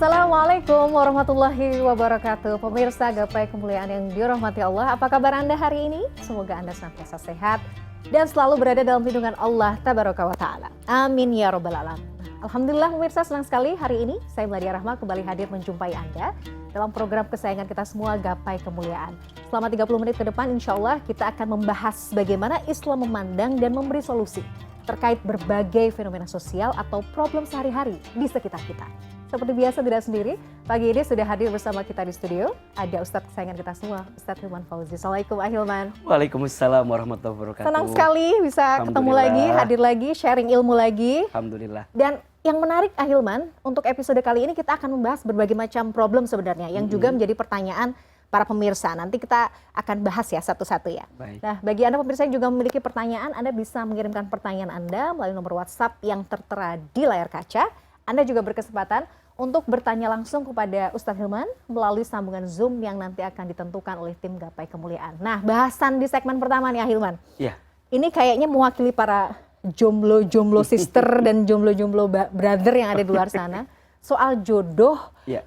Assalamualaikum warahmatullahi wabarakatuh. Pemirsa Gapai Kemuliaan yang dirahmati Allah, apa kabar Anda hari ini? Semoga Anda senantiasa sehat dan selalu berada dalam lindungan Allah Tabaraka wa Ta'ala. Amin ya Rabbal Alamin. Alhamdulillah pemirsa, senang sekali hari ini saya Meladia Rahma kembali hadir menjumpai Anda dalam program kesayangan kita semua, Gapai Kemuliaan. Selama 30 menit ke depan insya Allah kita akan membahas bagaimana Islam memandang dan memberi solusi terkait berbagai fenomena sosial atau problem sehari-hari di sekitar kita. Seperti biasa tidak sendiri, pagi ini sudah hadir bersama kita di studio, ada Ustadz kesayangan kita semua, Ustadz Hilman Fauzi. Assalamualaikum Ahilman. Waalaikumsalam warahmatullahi wabarakatuh. Senang sekali bisa ketemu lagi, hadir lagi, sharing ilmu lagi. Alhamdulillah. Dan yang menarik Ahilman, untuk episode kali ini kita akan membahas berbagai macam problem sebenarnya, yang juga menjadi pertanyaan para pemirsa. Nanti kita akan bahas ya satu-satu ya. Baik. Nah, bagi Anda pemirsa yang juga memiliki pertanyaan, Anda bisa mengirimkan pertanyaan Anda melalui nomor WhatsApp yang tertera di layar kaca. Anda juga berkesempatan untuk bertanya langsung kepada Ustadz Hilman melalui sambungan Zoom yang nanti akan ditentukan oleh tim Gapai Kemuliaan. Nah, bahasan di segmen pertama nih Hilman. Iya. Ini kayaknya mewakili para jomblo-jomblo sister dan jomblo-jomblo brother yang ada di luar sana. Soal jodoh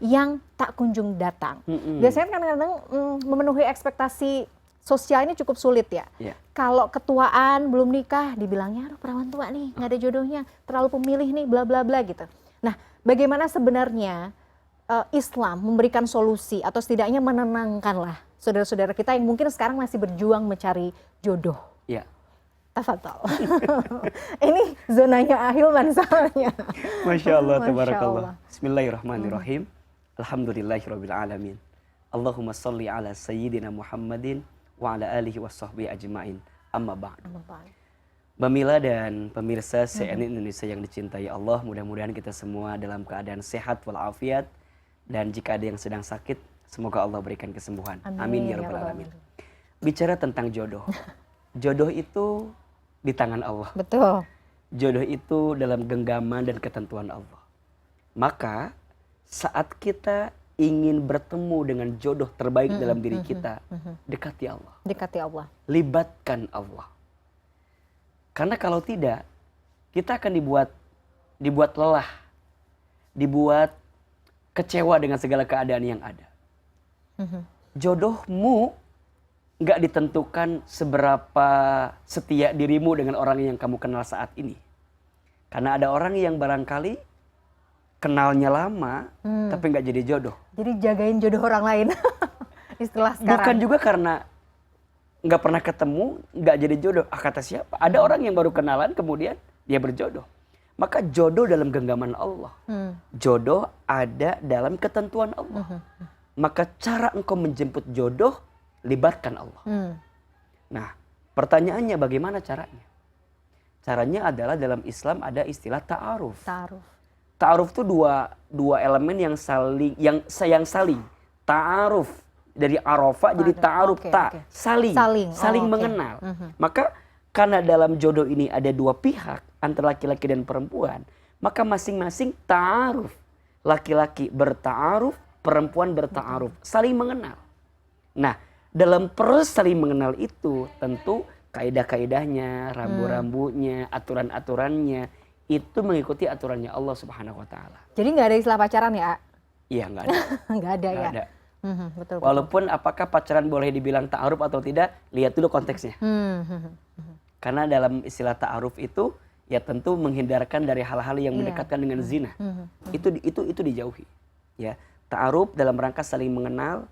yang tak kunjung datang. Biasanya kadang-kadang memenuhi ekspektasi sosial ini cukup sulit ya. Kalau ketuaan belum nikah dibilangnya aduh perawan tua nih, nggak ada jodohnya, terlalu pemilih nih, bla bla bla gitu. Nah, bagaimana sebenarnya Islam memberikan solusi atau setidaknya menenangkanlah saudara-saudara kita yang mungkin sekarang masih berjuang mencari jodoh. Iya. Tafadhol. Ini zonanya Ahilman soalnya. Masya Allah, tabarakallah. Bismillahirrahmanirrahim. Alhamdulillahirabbil alamin. Allahumma sholli ala sayyidina Muhammadin wa ala alihi washabbihi ajmain. Amma ba'd. Bamila dan pemirsa CNN Indonesia yang dicintai Allah, mudah-mudahan kita semua dalam keadaan sehat walafiat, dan jika ada yang sedang sakit, semoga Allah berikan kesembuhan. Amin ya rabbal alamin. Bicara tentang jodoh. Jodoh itu di tangan Allah. Betul. Jodoh itu dalam genggaman dan ketentuan Allah. Maka saat kita ingin bertemu dengan jodoh terbaik dalam diri kita, dekati Allah. Dekati Allah. Libatkan Allah. Karena kalau tidak, kita akan dibuat lelah, dibuat kecewa dengan segala keadaan yang ada. Jodohmu nggak ditentukan seberapa setia dirimu dengan orang yang kamu kenal saat ini. Karena ada orang yang barangkali kenalnya lama, tapi nggak jadi jodoh. Jadi jagain jodoh orang lain. Istilah sekarang. Bukan juga karena nggak pernah ketemu, nggak jadi jodoh. Kata siapa? Ada orang yang baru kenalan, kemudian dia berjodoh. Maka jodoh dalam genggaman Allah. Jodoh ada dalam ketentuan Allah. Maka cara engkau menjemput jodoh, libatkan Allah. Nah, pertanyaannya bagaimana caranya? Caranya adalah dalam Islam ada istilah ta'aruf. Ta'aruf itu dua elemen yang saling. Ta'aruf dari arafa jadi ta'aruf, saling mengenal. Maka karena dalam jodoh ini ada dua pihak antara laki-laki dan perempuan, maka masing-masing ta'aruf. Laki-laki berta'aruf, perempuan berta'aruf, saling mengenal. Nah, dalam proses saling mengenal itu tentu kaidah-kaidahnya, rambu-rambunya, aturan-aturannya itu mengikuti aturannya Allah Subhanahu wa taala. Jadi nggak ada istilah pacaran ya? Iya, nggak ada. Nggak ada ya. Ada. Betul. Walaupun apakah pacaran boleh dibilang ta'aruf atau tidak, lihat dulu konteksnya. Karena dalam istilah ta'aruf itu ya tentu menghindarkan dari hal-hal yang mendekatkan dengan zina. Itu dijauhi. Ya, ta'aruf dalam rangka saling mengenal,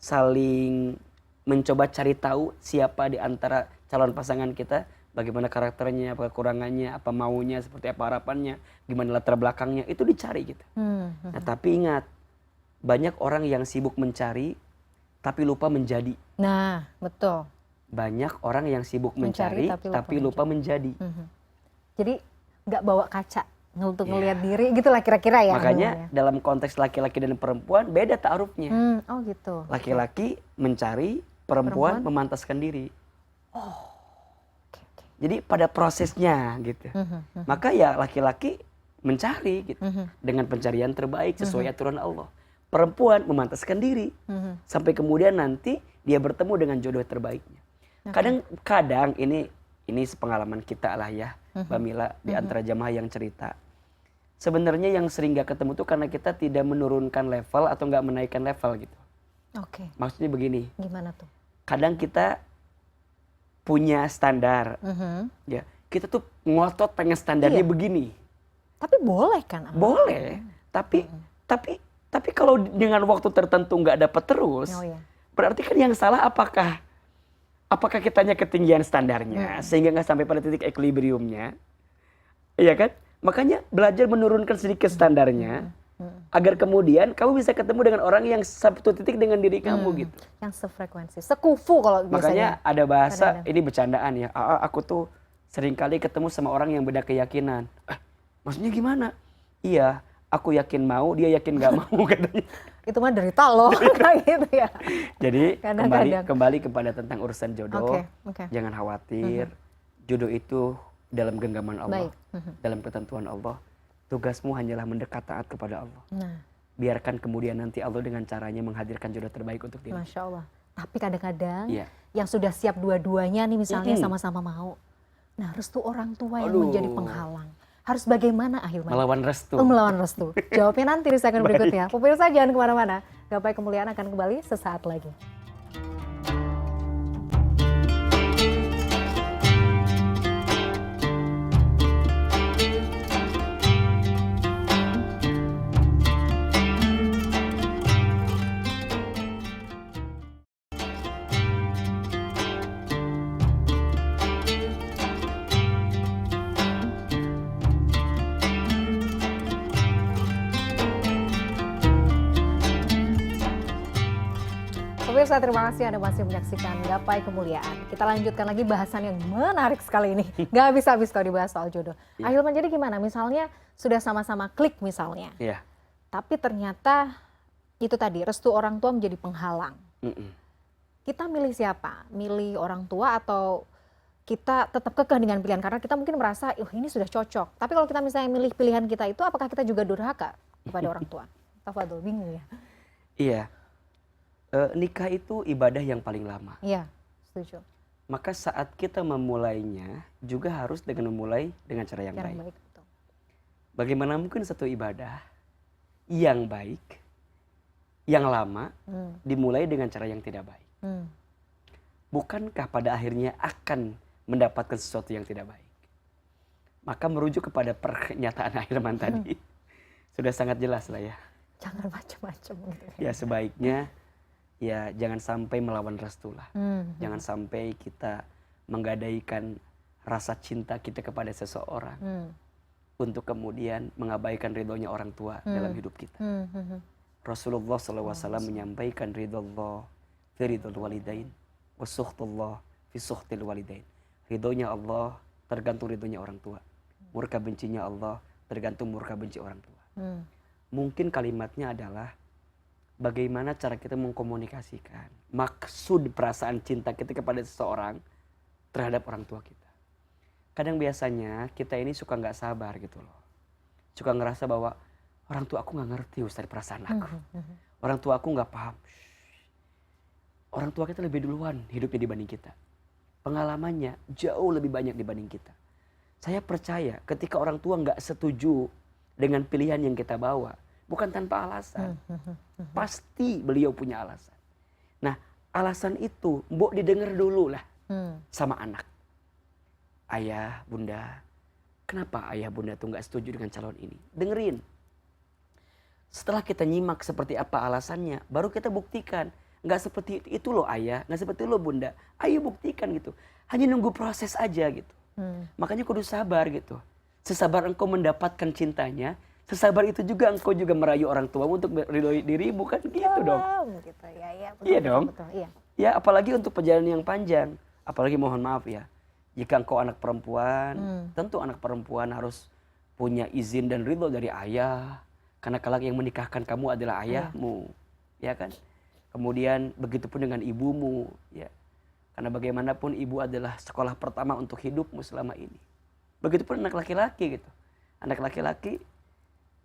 saling mencoba cari tahu siapa di antara calon pasangan kita, bagaimana karakternya, apa kekurangannya, apa maunya, seperti apa harapannya, gimana latar belakangnya, itu dicari gitu. Nah, tapi ingat, banyak orang yang sibuk mencari tapi lupa menjadi. Nah, betul. Banyak orang yang sibuk mencari tapi lupa menjadi. Jadi nggak bawa kaca untuk ngelihat diri gitu lah kira-kira ya. Makanya dalam konteks laki-laki dan perempuan beda ta'arufnya. Oh gitu. Laki-laki mencari, perempuan memantaskan diri. Jadi pada prosesnya gitu. Maka ya laki-laki mencari gitu. Dengan pencarian terbaik sesuai aturan Allah. Perempuan memantaskan diri. Sampai kemudian nanti dia bertemu dengan jodoh terbaiknya. Kadang-kadang ini sepengalaman kita lah ya, Mbak Mila, di antara jamaah yang cerita. sebenarnya yang sering gak ketemu tuh karena kita tidak menurunkan level atau nggak menaikkan level gitu. Oke. Maksudnya begini, Gimana tuh? kadang kita punya standar, ya kita tuh ngotot pengen standarnya Iya. begini. Tapi boleh kan? Boleh, tapi kalau dengan waktu tertentu nggak dapat terus, Oh iya. berarti kan yang salah apakah kitanya ketinggian standarnya sehingga nggak sampai pada titik equilibriumnya, iya kan? Makanya belajar menurunkan sedikit standarnya agar kemudian kamu bisa ketemu dengan orang yang satu titik dengan diri kamu gitu. Yang sefrekuensi, sekufu kalau Makanya biasanya. ada bahasa, Kadang-kadang. ini bercandaan ya, aku tuh sering kali ketemu sama orang yang beda keyakinan. Maksudnya gimana? Iya, aku yakin mau, dia yakin gak mau katanya. Itu mah derita loh, kayak gitu ya. Jadi Kadang-kadang. kembali kepada tentang urusan jodoh. Oke. Jangan khawatir, jodoh itu dalam genggaman Allah, Baik. dalam ketentuan Allah. Tugasmu hanyalah mendekat taat kepada Allah. Nah, Biarkan kemudian nanti Allah dengan caranya menghadirkan jodoh terbaik untuk diri. Masya Allah. Tapi kadang-kadang Iya. yang sudah siap dua-duanya nih misalnya sama-sama mau. Nah, restu orang tua yang Aduh. menjadi penghalang. Harus bagaimana ahilman? Melawan restu. Melawan restu. Jawabnya nanti di segmen berikutnya. Pemirsa jangan kemana-mana. Gapai Kemuliaan akan kembali sesaat lagi. Pemirsa, terima kasih Anda masih menyaksikan Gapai Kemuliaan. Kita lanjutkan lagi bahasan yang menarik sekali ini. Gak habis-habis kalau dibahas soal jodoh. Ahilman, jadi gimana? Misalnya sudah sama-sama klik misalnya. Iya. Tapi ternyata itu tadi, restu orang tua menjadi penghalang. Kita milih siapa? Milih orang tua atau kita tetap kekeh dengan pilihan? Karena kita mungkin merasa, ini sudah cocok. Tapi kalau kita misalnya milih pilihan kita itu, apakah kita juga durhaka kepada orang tua? Tafadhol, bingung ya? Iya. Nikah itu ibadah yang paling lama. Iya, setuju. Maka saat kita memulainya juga harus dengan memulai dengan cara yang baik. Betul. Bagaimana mungkin satu ibadah yang baik, yang lama, dimulai dengan cara yang tidak baik? Bukankah pada akhirnya akan mendapatkan sesuatu yang tidak baik? Maka merujuk kepada pernyataan Ahilman tadi, sudah sangat jelas lah ya. Jangan macam-macam gitu. Ya sebaiknya ya jangan sampai melawan restu lah. Jangan sampai kita menggadaikan rasa cinta kita kepada seseorang untuk kemudian mengabaikan ridhonya orang tua dalam hidup kita. Rasulullah SAW menyampaikan ridho Allah fi ridhol walidain wa sukhtullah fi sukhtil walidain. Ridhonya Allah tergantung ridhonya orang tua. Murka bencinya Allah tergantung murka benci orang tua. Mungkin kalimatnya adalah bagaimana cara kita mengkomunikasikan maksud perasaan cinta kita kepada seseorang terhadap orang tua kita. Kadang biasanya kita ini suka nggak sabar gitu loh. Suka ngerasa bahwa orang tua aku nggak ngerti Ustaz perasaan aku. Orang tua aku nggak paham. Orang tua kita lebih duluan hidupnya dibanding kita. Pengalamannya jauh lebih banyak dibanding kita. Saya percaya ketika orang tua nggak setuju dengan pilihan yang kita bawa, bukan tanpa alasan. Pasti beliau punya alasan. Nah, alasan itu mbok didengar dulu lah sama anak. Ayah, bunda, kenapa ayah bunda tuh gak setuju dengan calon ini? Dengerin. Setelah kita nyimak seperti apa alasannya, baru kita buktikan. Gak seperti itu loh ayah, gak seperti itu loh bunda. Ayo buktikan gitu. Hanya nunggu proses aja gitu. Makanya kudu sabar gitu. Sesabar engkau mendapatkan cintanya, sesabar itu juga engkau juga merayu orang tua untuk meridhoi dirimu, kan gitu dong. Gitu. Ya, betul, Iya dong. Betul, iya. Ya apalagi untuk perjalanan yang panjang. Apalagi mohon maaf ya, jika engkau anak perempuan, tentu anak perempuan harus punya izin dan ridho dari ayah. Karena kelak yang menikahkan kamu adalah ayahmu, ya kan? Kemudian begitupun dengan ibumu, ya. Karena bagaimanapun ibu adalah sekolah pertama untuk hidupmu selama ini. Begitupun anak laki-laki gitu. Anak laki-laki,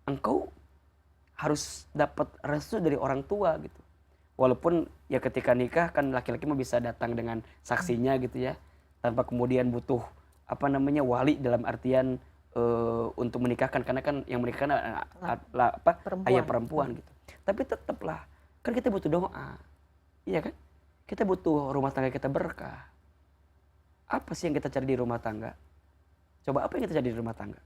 engkau harus dapat restu dari orang tua gitu. Walaupun ya ketika nikah kan laki-laki mah bisa datang dengan saksinya gitu ya, tanpa kemudian butuh wali dalam artian untuk menikahkan, karena kan yang menikahkan Perempuan. ayah perempuan gitu. Tapi tetaplah kan kita butuh doa, iya kan? Kita butuh rumah tangga kita berkah. Apa sih yang kita cari di rumah tangga? Coba apa yang kita cari di rumah tangga?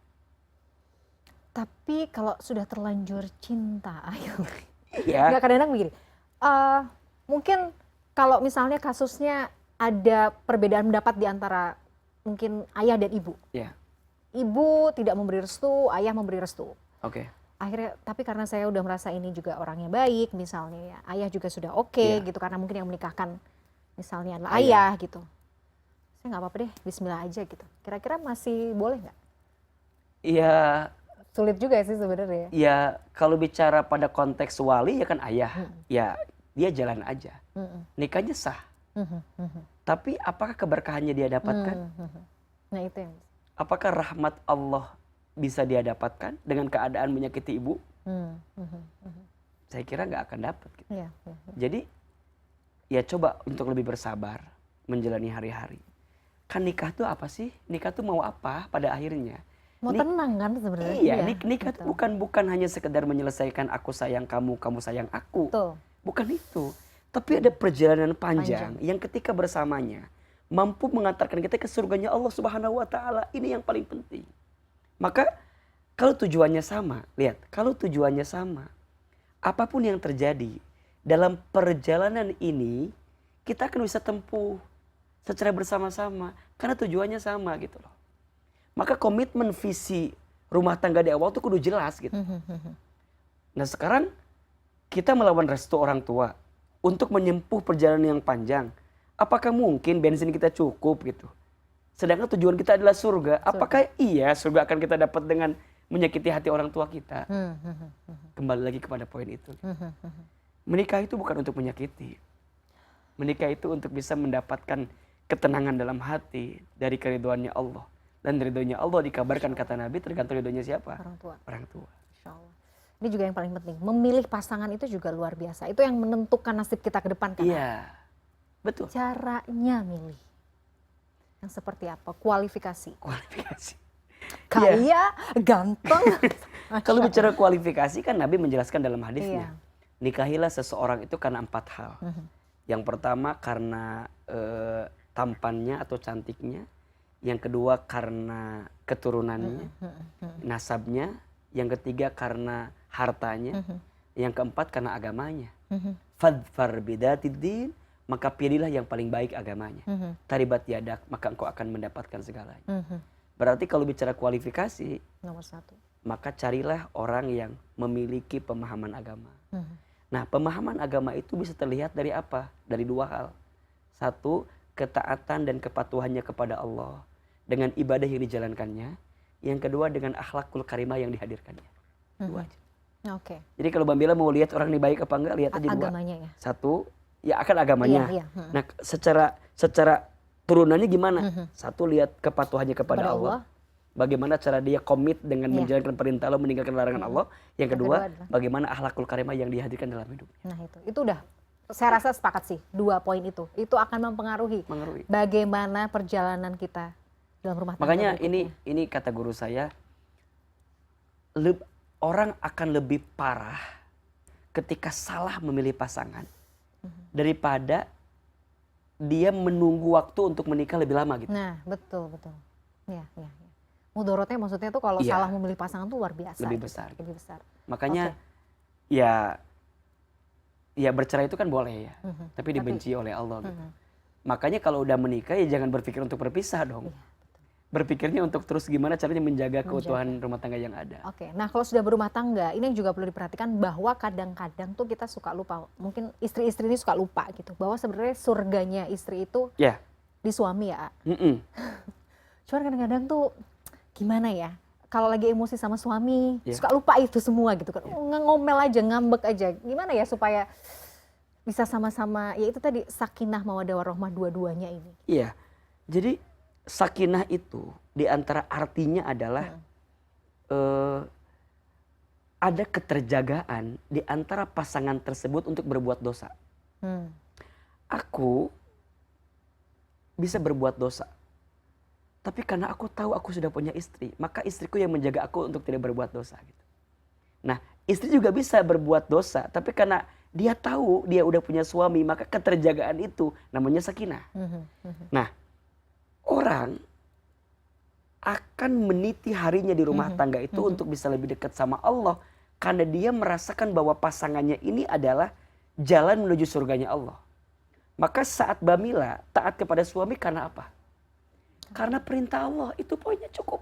Tapi kalau sudah terlanjur cinta, ayo. Iya. Nggak, kadang-kadang begini. Mungkin kalau misalnya kasusnya ada perbedaan pendapat di antara mungkin ayah dan ibu. Iya. Ibu tidak memberi restu, ayah memberi restu. Oke. Akhirnya, tapi karena saya udah merasa ini juga orangnya baik, misalnya ya, ayah juga sudah oke Iya. gitu, karena mungkin yang menikahkan misalnya adalah Ayah. ayah gitu. Saya nggak apa-apa deh, Bismillah aja gitu. Kira-kira masih boleh nggak? Iya. Sulit juga sih sebenarnya. Ya kalau bicara pada konteks wali ya kan ayah, ya dia jalan aja, nikahnya sah. Tapi apakah keberkahannya dia dapatkan? Nah itu yang. Apakah rahmat Allah bisa dia dapatkan dengan keadaan menyakiti ibu? Saya kira nggak akan dapat. Gitu. Iya. Jadi ya coba untuk lebih bersabar menjalani hari-hari. Kan nikah tuh apa sih? Nikah tuh mau apa pada akhirnya? Mau tenang kan sebenarnya. Iya, nikah tuh bukan hanya sekedar menyelesaikan aku sayang kamu, kamu sayang aku. Betul. Bukan itu. Tapi ada perjalanan panjang yang ketika bersamanya mampu mengantarkan kita ke surganya Allah Subhanahu wa taala. Ini yang paling penting. Maka kalau tujuannya sama, lihat, kalau tujuannya sama, apapun yang terjadi dalam perjalanan ini kita akan bisa tempuh secara bersama-sama karena tujuannya sama gitu loh. Maka komitmen visi rumah tangga di awal tuh kudu jelas gitu. Nah sekarang kita melawan restu orang tua untuk menyempuh perjalanan yang panjang. Apakah mungkin bensin kita cukup gitu? Sedangkan tujuan kita adalah surga. Apakah iya surga akan kita dapat dengan menyakiti hati orang tua kita? Kembali lagi kepada poin itu. Menikah itu bukan untuk menyakiti. Menikah itu untuk bisa mendapatkan ketenangan dalam hati dari keridhoannya Allah. Dan ridhonya Allah dikabarkan kata Nabi tergantung ridhonya siapa? Orang tua. Orang tua. Insya Allah. Ini juga yang paling penting. Memilih pasangan itu juga luar biasa. Itu yang menentukan nasib kita ke depan kan? Iya. Betul. Caranya milih. Yang seperti apa? Kualifikasi. Kualifikasi. Kaya, ganteng. Kalau bicara kualifikasi kan Nabi menjelaskan dalam hadisnya. Iya. Nikahilah seseorang itu karena 4 hal. Yang pertama karena tampannya atau cantiknya. Yang kedua karena keturunannya, nasabnya. Yang ketiga karena hartanya. Yang keempat karena agamanya. Fadfar bidatid-din, maka pilihlah yang paling baik agamanya. Taribat yadak, maka engkau akan mendapatkan segalanya. Berarti kalau bicara kualifikasi, Nomor 1. maka carilah orang yang memiliki pemahaman agama. Nah, pemahaman agama itu bisa terlihat dari apa? Dari 2 hal. 1, ketaatan dan kepatuhannya kepada Allah dengan ibadah yang dijalankannya. Yang kedua dengan akhlakul karimah yang dihadirkannya. 2 aja. Oke. Jadi kalau Bang Bila mau lihat orang ini baik apa enggak, lihat aja 2. Agamanya ya. 1, ya akan agamanya. Iya. Nah, secara turunannya gimana? 1, lihat kepatuhannya kepada Allah. Bagaimana cara dia komit dengan menjalankan perintah Allah, meninggalkan larangan Allah. Yang kedua bagaimana akhlakul karimah yang dihadirkan dalam hidupnya. Nah itu udah, saya rasa sepakat sih 2 poin itu. Itu akan mempengaruhi bagaimana perjalanan kita dalam rumah tangga. Makanya ini kata guru saya, orang akan lebih parah ketika salah memilih pasangan daripada dia menunggu waktu untuk menikah lebih lama gitu. Nah betul. Ya. Mudorotnya maksudnya tuh kalau salah memilih pasangan tuh luar biasa. Lebih besar. Lebih besar. Makanya ya bercerai itu kan boleh ya, tapi dibenci oleh Allah gitu. Makanya kalau udah menikah ya jangan berpikir untuk berpisah dong. Berpikirnya untuk terus gimana caranya menjaga keutuhan rumah tangga yang ada. Oke. Nah kalau sudah berumah tangga, ini yang juga perlu diperhatikan bahwa kadang-kadang tuh kita suka lupa. Mungkin istri-istri ini suka lupa gitu, bahwa sebenarnya surganya istri itu di suami ya. Cuman kadang-kadang tuh gimana ya, kalau lagi emosi sama suami suka lupa itu semua gitu kan. Ngomel aja, ngambek aja. Gimana ya supaya bisa sama-sama, ya itu tadi sakinah mawaddah warahmah dua-duanya ini. Iya. Jadi sakinah itu diantara artinya adalah ada keterjagaan di antara pasangan tersebut untuk berbuat dosa. Aku bisa berbuat dosa. Tapi karena aku tahu aku sudah punya istri, maka istriku yang menjaga aku untuk tidak berbuat dosa gitu. Nah, istri juga bisa berbuat dosa, tapi karena dia tahu dia udah punya suami, maka keterjagaan itu namanya sakinah. Nah, orang akan meniti harinya di rumah tangga itu untuk bisa lebih dekat sama Allah, karena dia merasakan bahwa pasangannya ini adalah jalan menuju surganya Allah. Maka saat Bamila taat kepada suami karena apa? Karena perintah Allah, itu poinnya cukup.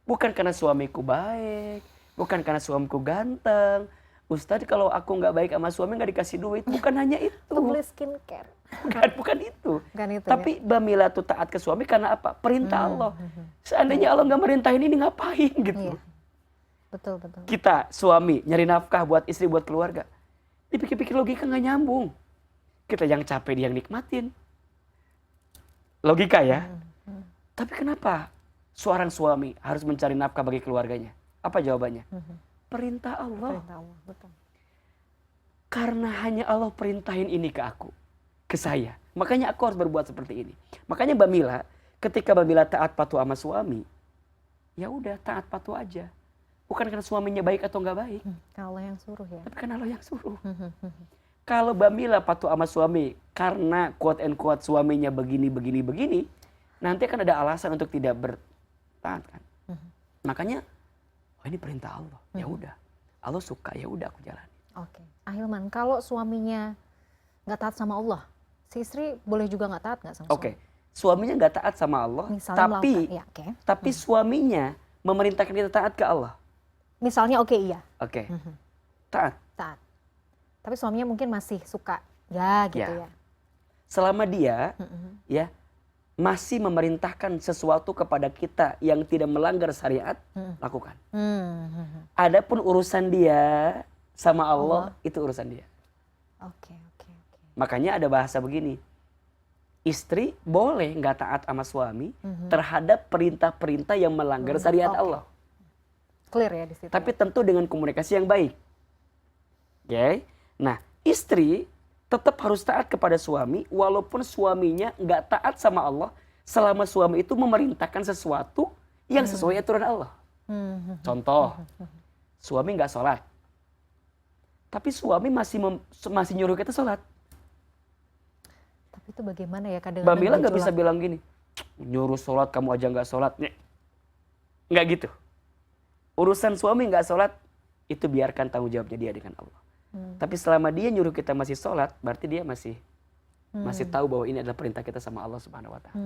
Bukan karena suamiku baik, bukan karena suamiku ganteng. Ustadz, kalau aku nggak baik sama suami nggak dikasih duit, bukan hanya itu. Beli skincare. Bukan itu. Bukan itu. Tapi ya? Bamila tuh taat ke suami karena apa? Perintah Allah. Seandainya Allah nggak merintahin ini ngapain gitu. Iya. Betul. Kita suami nyari nafkah buat istri, buat keluarga. Dipikir-pikir logika nggak nyambung. Kita yang capek, dia yang nikmatin. Logika ya. Tapi kenapa seorang suami harus mencari nafkah bagi keluarganya? Apa jawabannya? Perintah Allah. Perintah Allah, betul. Karena hanya Allah perintahin ini ke aku, ke saya. Makanya aku harus berbuat seperti ini. Makanya Bamila, ketika Bamila taat patuh sama suami, ya udah taat patuh aja. Bukan karena suaminya baik atau nggak baik. Allah yang suruh ya. Tapi kan Allah yang suruh. Kalau Bamila patuh sama suami karena quote and quote suaminya begini, nanti akan ada alasan untuk tidak bertaat kan. Makanya, oh ini perintah Allah, ya udah. Allah suka, ya udah aku jalan. Oke. Ahilman, kalau suaminya nggak taat sama Allah, si istri boleh juga nggak taat nggak sama suami? Oke, suaminya nggak taat sama Allah, Misalnya ya, tapi suaminya memerintahkan kita taat ke Allah. Misalnya iya. Oke, taat. Tapi suaminya mungkin masih suka, ya gitu ya. Selama dia, ya masih memerintahkan sesuatu kepada kita yang tidak melanggar syariat, lakukan. Adapun urusan dia sama Allah, itu urusan dia. Oke. Makanya ada bahasa begini, istri boleh nggak taat sama suami terhadap perintah-perintah yang melanggar syariat Allah. Clear ya di situ. Tapi tentu dengan komunikasi yang baik. Oke. Nah, istri tetap harus taat kepada suami walaupun suaminya nggak taat sama Allah selama suami itu memerintahkan sesuatu yang sesuai aturan Allah. Contoh, suami nggak sholat, tapi suami masih nyuruh kita sholat. Tapi itu bagaimana ya kadang-kadang Bamila nggak bisa bilang gini, nyuruh sholat kamu aja nggak sholat, nggak gitu. Urusan suami nggak sholat itu biarkan tanggung jawabnya dia dengan Allah. Tapi selama dia nyuruh kita masih sholat, berarti dia masih tahu bahwa ini adalah perintah kita sama Allah Subhanahu Wa Taala.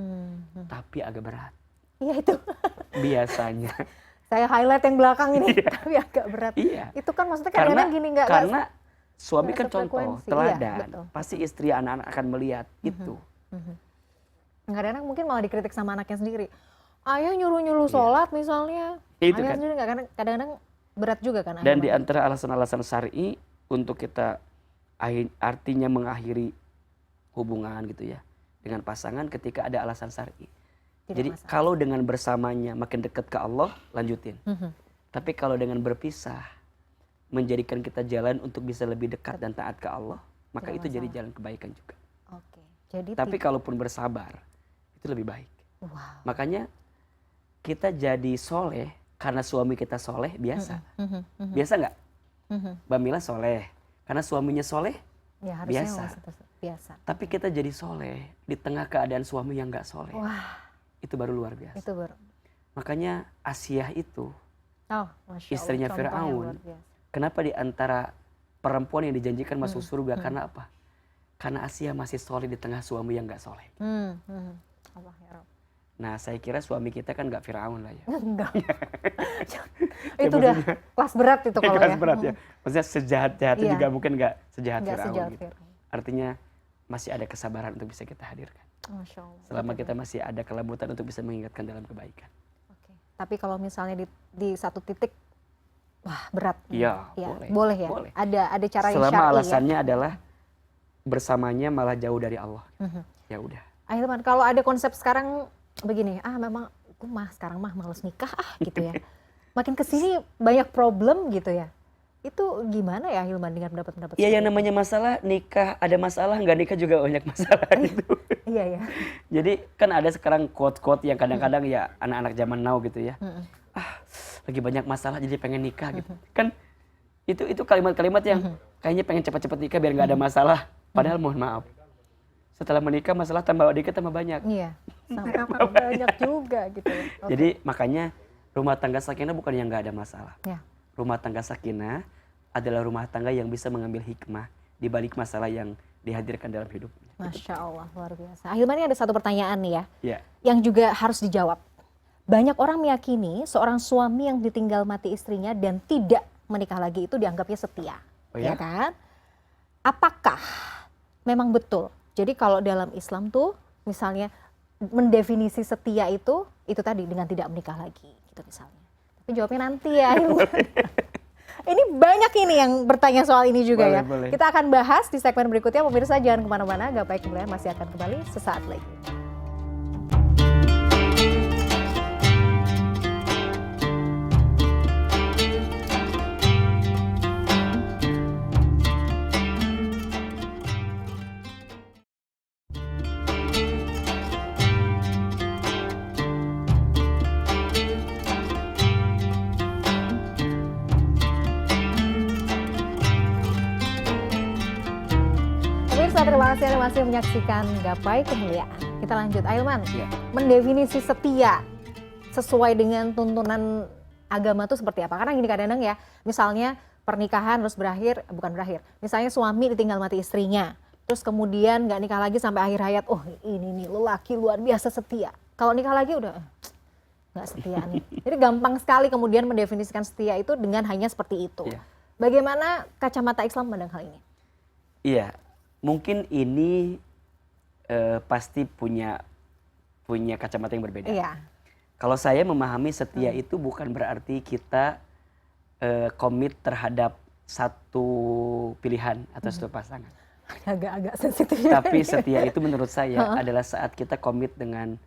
Tapi agak berat. Iya itu. Biasanya. Saya highlight yang belakang ini, tapi agak berat. Iya. Itu kan maksudnya kadang-kadang gini nggak. Karena suami kan contoh, teladan. Iya, pasti istri anak-anak akan melihat itu. Kadang-kadang mungkin malah dikritik sama anaknya sendiri. Ayah nyuruh-nyuruh sholat misalnya. Itu ayah kan. sendiri nggak, kadang-kadang berat juga kan. Dan di antara alasan-alasan syar'i untuk kita artinya mengakhiri hubungan gitu ya dengan pasangan ketika ada alasan syar'i. Jadi masalah. Kalau dengan bersamanya makin dekat ke Allah, lanjutin. Tapi kalau dengan berpisah menjadikan kita jalan untuk bisa lebih dekat dan taat ke Allah, maka itu jadi jalan kebaikan juga. Oke. Jadi tapi kalaupun bersabar itu lebih baik. Wow. Makanya kita jadi soleh karena suami kita soleh biasa. Biasa nggak? Bamila soleh karena suaminya soleh, ya, biasa. Tapi kita jadi soleh di tengah keadaan suami yang nggak soleh. Wah. Itu baru luar biasa. Itu baru. Makanya Asiyah itu istrinya Allah, Fir'aun. Kenapa di antara perempuan yang dijanjikan masuk surga? Karena apa? Karena Asiyah masih soleh di tengah suami yang nggak soleh. Allah ya Rabb. Nah, saya kira suami kita kan nggak Fir'aun lah ya. Enggak. Itu udah kelas berat itu kalau ya. Kelas berat ya. Maksudnya sejahat-jahatnya juga mungkin nggak sejahat Fir'aun gitu. Artinya masih ada kesabaran untuk bisa kita hadirkan. Masya Allah. Selama kita masih ada kelembutan untuk bisa mengingatkan dalam kebaikan. Oke. Tapi kalau misalnya di satu titik, wah berat. Iya, boleh ya. Boleh. Ada cara yang syar'i. Selama alasannya adalah bersamanya malah jauh dari Allah. Ya udah. Ahilman, kalau ada konsep sekarang begini, memang aku sekarang males nikah gitu ya. Makin kesini banyak problem gitu ya. Itu gimana ya Hilman dengan pendapat-pendapat Ya yang seperti itu? namanya masalah nikah, ada masalah nggak nikah juga banyak masalah gitu. Iya ya. Jadi kan ada sekarang quote-quote yang kadang-kadang ya anak-anak zaman now gitu ya. Mm-mm. Ah, lagi banyak masalah jadi pengen nikah gitu. Kan itu kalimat-kalimat yang kayaknya pengen cepat-cepat nikah biar nggak ada masalah. Padahal mohon maaf, setelah menikah masalah tambah dikit tambah banyak. Iya. Sama banyak juga gitu. Oke. Jadi makanya rumah tangga sakinah bukan yang nggak ada masalah. Ya. Rumah tangga sakinah adalah rumah tangga yang bisa mengambil hikmah di balik masalah yang dihadirkan dalam hidup. Masya Allah, luar biasa. Hilman, ini ada satu pertanyaan nih ya, Ya, yang juga harus dijawab. Banyak orang meyakini seorang suami yang ditinggal mati istrinya dan tidak menikah lagi itu dianggapnya setia. Oh ya? Ya kan? Apakah memang betul? Jadi kalau dalam Islam tuh misalnya mendefinisi setia itu tadi dengan tidak menikah lagi gitu misalnya. Tapi jawabnya nanti ya. Ini banyak ini yang bertanya soal ini juga Boleh, ya. boleh. Kita akan bahas di segmen berikutnya. Pemirsa jangan kemana-mana. Gapai Kemuliaan masih akan kembali sesaat lagi. Pemirsa, terima kasih Anda masih menyaksikan Gapai Kemuliaan. Kita lanjut, Ailman. ya. Mendefinisi setia sesuai dengan tuntunan agama itu seperti apa? Karena gini kadang-kadang ya, misalnya pernikahan terus bukan berakhir. Misalnya suami ditinggal mati istrinya, terus kemudian nggak nikah lagi sampai akhir hayat. Oh ini nih lelaki luar biasa setia. Kalau nikah lagi udah nggak setia nih. Jadi gampang sekali kemudian mendefinisikan setia itu dengan hanya seperti itu. Iya. Bagaimana kacamata Islam memandang hal ini? Iya, mungkin ini pasti punya kacamata yang berbeda. Iya. Kalau saya memahami setia itu bukan berarti kita komit terhadap satu pilihan atau satu pasangan. Agak-agak sensitif. Tapi setia itu menurut saya adalah saat kita komit dengan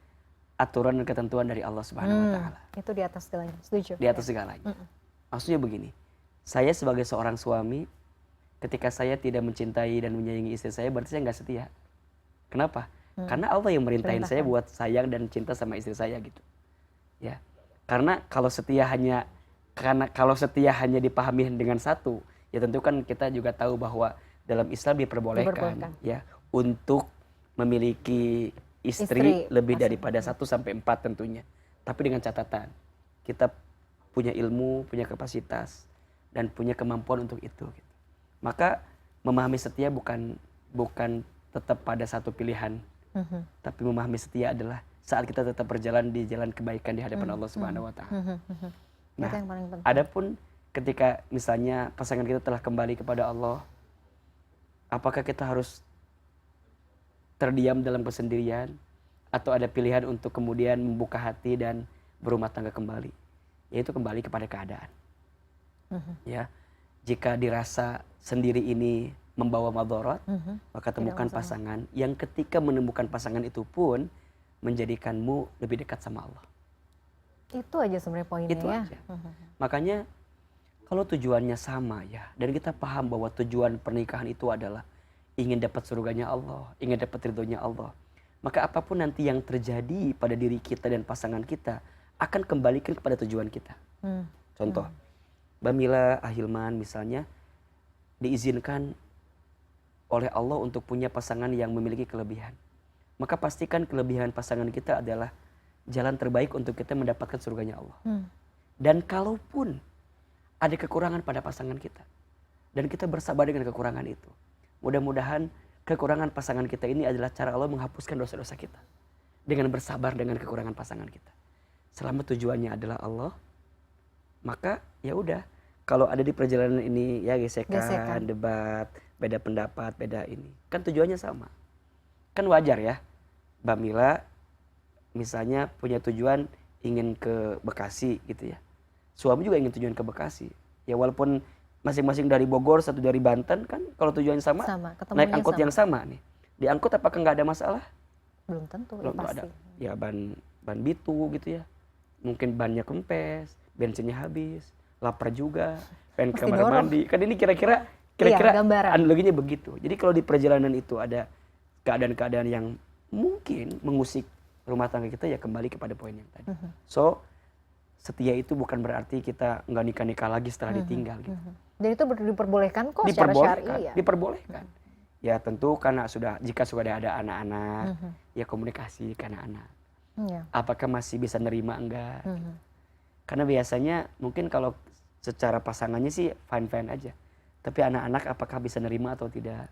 aturan dan ketentuan dari Allah Subhanahu wa taala. Itu di atas segalanya. Setuju. Di atas segalanya. Maksudnya begini. Saya sebagai seorang suami, ketika saya tidak mencintai dan menyayangi istri saya, berarti saya nggak setia. Kenapa? Karena Allah yang merintahin saya buat sayang dan cinta sama istri saya gitu. Ya. Karena kalau setia hanya dipahami dengan satu, ya tentu kan kita juga tahu bahwa dalam Islam diperbolehkan. Ya untuk memiliki istri lebih daripada 1 sampai 4 tentunya. Tapi dengan catatan kita punya ilmu, punya kapasitas dan punya kemampuan untuk itu gitu. Maka memahami setia bukan tetap pada satu pilihan. Tapi memahami setia adalah saat kita tetap berjalan di jalan kebaikan di hadapan Allah Subhanahu wa taala. Nah, itu yang paling penting. adapun ketika misalnya pasangan kita telah kembali kepada Allah, apakah kita harus terdiam dalam kesendirian atau ada pilihan untuk kemudian membuka hati dan berumah tangga kembali? Yaitu kembali kepada keadaan. Ya, jika dirasa sendiri ini membawa madharat, maka temukan pasangan yang ketika menemukan pasangan itu pun menjadikanmu lebih dekat sama Allah. Itu aja sebenarnya poinnya Itu ya. aja. Makanya kalau tujuannya sama ya, dan kita paham bahwa tujuan pernikahan itu adalah ingin dapat surganya Allah, ingin dapat ridhonya Allah, maka apapun nanti yang terjadi pada diri kita dan pasangan kita akan kembalikan kepada tujuan kita. Contoh, Mbak Mila, Ahilman misalnya diizinkan oleh Allah untuk punya pasangan yang memiliki kelebihan. Maka pastikan kelebihan pasangan kita adalah jalan terbaik untuk kita mendapatkan surganya Allah. Dan kalaupun ada kekurangan pada pasangan kita, dan kita bersabar dengan kekurangan itu, mudah-mudahan kekurangan pasangan kita ini adalah cara Allah menghapuskan dosa-dosa kita dengan bersabar dengan kekurangan pasangan kita. Selama tujuannya adalah Allah, maka ya udah. Kalau ada di perjalanan ini ya gesekan, debat, beda pendapat, beda ini, kan tujuannya sama. Kan wajar ya, Mbak Mila misalnya punya tujuan ingin ke Bekasi gitu ya. Suami juga ingin tujuan ke Bekasi. Ya walaupun masing-masing dari Bogor, satu dari Banten, kan kalau tujuannya sama naik angkot yang sama nih. Di angkot apakah nggak ada masalah? Belum tentu. Belum ada. Ya ban bitu gitu ya. Mungkin bannya kempes, bensinnya habis. lapar juga, pengen ke Mesti kamar dorong. mandi. Kan ini kira-kira gambaran. analoginya begitu. Jadi kalau di perjalanan itu ada keadaan-keadaan yang mungkin mengusik rumah tangga kita, ya kembali kepada poin yang tadi. So, setia itu bukan berarti kita nggak nikah-nikah lagi setelah ditinggal gitu. Dan itu diperbolehkan kok secara syar'i ya. Diperbolehkan. Ya tentu karena jika sudah ada anak-anak, ya komunikasi ke anak-anak. Iya. Apakah masih bisa nerima enggak? Karena biasanya mungkin kalau secara pasangannya sih fine-fine aja. Tapi anak-anak apakah bisa nerima atau tidak?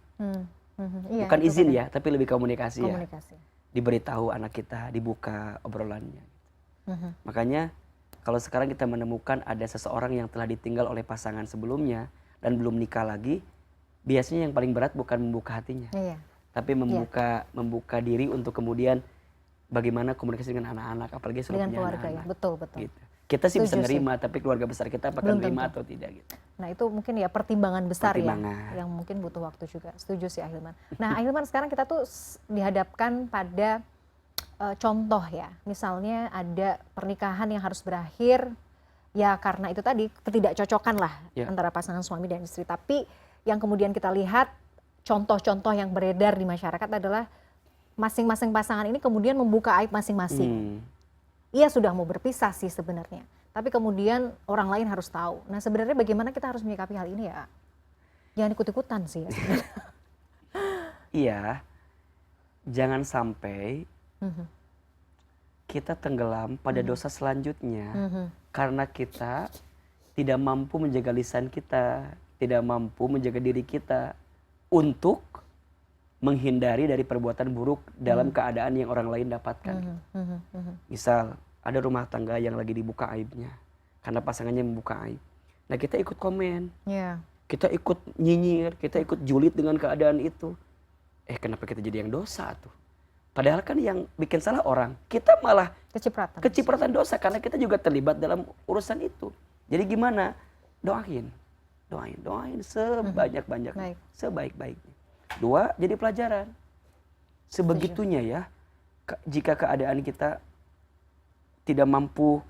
Iya, Bukan itu izin benar. ya, tapi lebih komunikasi ya. Komunikasi. Diberitahu anak kita, dibuka obrolannya. Makanya kalau sekarang kita menemukan ada seseorang yang telah ditinggal oleh pasangan sebelumnya dan belum nikah lagi, biasanya yang paling berat bukan membuka hatinya, Iya. tapi membuka diri untuk kemudian bagaimana komunikasi dengan anak-anak, apalagi sudah Dengan punya keluarga ya. anak-anak. Betul, betul. Gitu. Kita sih bisa Setuju sih. nerima, tapi keluarga besar kita apakah Belum nerima tentu. atau tidak gitu. Nah itu mungkin ya pertimbangan besar Pertimbangan. ya, yang mungkin butuh waktu juga. Setuju sih Ahilman. Nah Ahilman, sekarang kita tuh dihadapkan pada contoh ya. Misalnya ada pernikahan yang harus berakhir, ya karena itu tadi ketidakcocokan lah Ya. antara pasangan suami dan istri. Tapi yang kemudian kita lihat contoh-contoh yang beredar di masyarakat adalah masing-masing pasangan ini kemudian membuka aib masing-masing. Ia sudah mau berpisah sih sebenarnya, tapi kemudian orang lain harus tahu. Nah sebenarnya bagaimana kita harus menyikapi hal ini ya? Jangan ikut-ikutan sih ya sebenarnya. Iya, jangan sampai kita tenggelam pada dosa selanjutnya karena kita tidak mampu menjaga lisan kita, tidak mampu menjaga diri kita untuk menghindari dari perbuatan buruk dalam keadaan yang orang lain dapatkan. Misal ada rumah tangga yang lagi dibuka aibnya karena pasangannya membuka aib. Nah kita ikut komen, Ya. kita ikut nyinyir, kita ikut julid dengan keadaan itu. Kenapa kita jadi yang dosa tuh? Padahal kan yang bikin salah orang, kita malah kecipratan dosa karena kita juga terlibat dalam urusan itu. Jadi gimana? Doain sebanyak-banyaknya, Baik. sebaik-baiknya. 2, jadi pelajaran. Sebegitunya ya, jika keadaan kita tidak mampu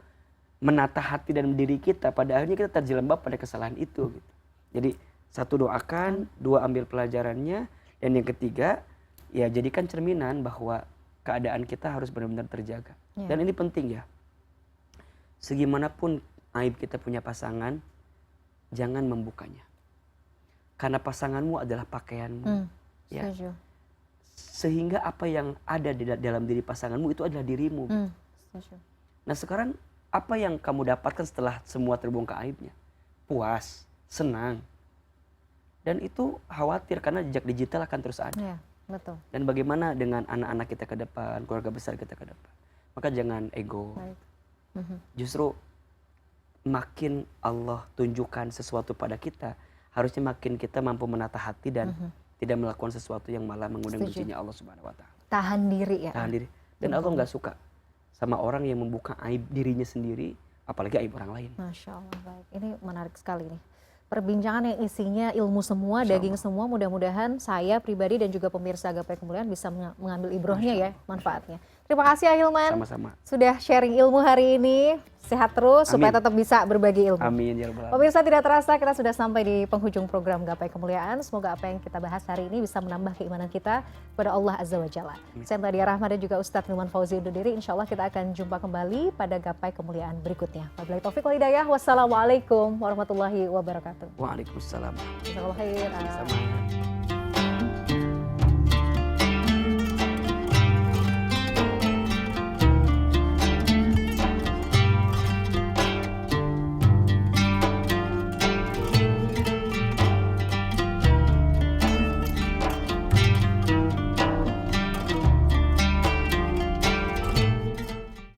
menata hati dan diri kita, pada akhirnya kita terjelembab pada kesalahan itu. Gitu. Jadi 1, doakan, 2, ambil pelajarannya, dan yang ketiga, ya jadikan cerminan bahwa keadaan kita harus benar-benar terjaga. Ya. Dan ini penting ya, segimanapun aib kita punya pasangan, jangan membukanya. Karena pasanganmu adalah pakaianmu. Ya. Setuju. Sehingga apa yang ada di dalam diri pasanganmu itu adalah dirimu. Setuju. Nah sekarang apa yang kamu dapatkan setelah semua terbongkar aibnya? Puas, senang. Dan itu khawatir karena jejak digital akan terus ada. Ya, betul. Dan bagaimana dengan anak-anak kita ke depan, keluarga besar kita ke depan. Maka jangan ego. Baik. Justru makin Allah tunjukkan sesuatu pada kita, harusnya makin kita mampu menata hati dan tidak melakukan sesuatu yang malah mengundang bencinya Allah Subhanahu wa taala. Tahan diri ya. Tahan diri. Dan Allah nggak suka sama orang yang membuka aib dirinya sendiri, apalagi aib orang lain. Masya Allah, baik. Ini menarik sekali nih. Perbincangan yang isinya ilmu semua, Masya daging Allah. semua, mudah-mudahan saya pribadi dan juga pemirsa Gapai Kemuliaan bisa mengambil ibrohnya ya, manfaatnya. Terima kasih Ahilman. Sama-sama. Sudah sharing ilmu hari ini. Sehat terus supaya Amin. tetap bisa berbagi ilmu. Amin ya rabbal alamin. Pemirsa, tidak terasa kita sudah sampai di penghujung program Gapai Kemuliaan. Semoga apa yang kita bahas hari ini bisa menambah keimanan kita kepada Allah Azza wa Jalla. Saya Nadia Rahma dan juga Ustadz Hilman Fauzi undur diri. Insya Allah kita akan jumpa kembali pada Gapai Kemuliaan berikutnya. Wabillahi taufiq wal hidayah. Wassalamualaikum warahmatullahi wabarakatuh. Waalaikumsalam. Jazakallahu khairan. Sama.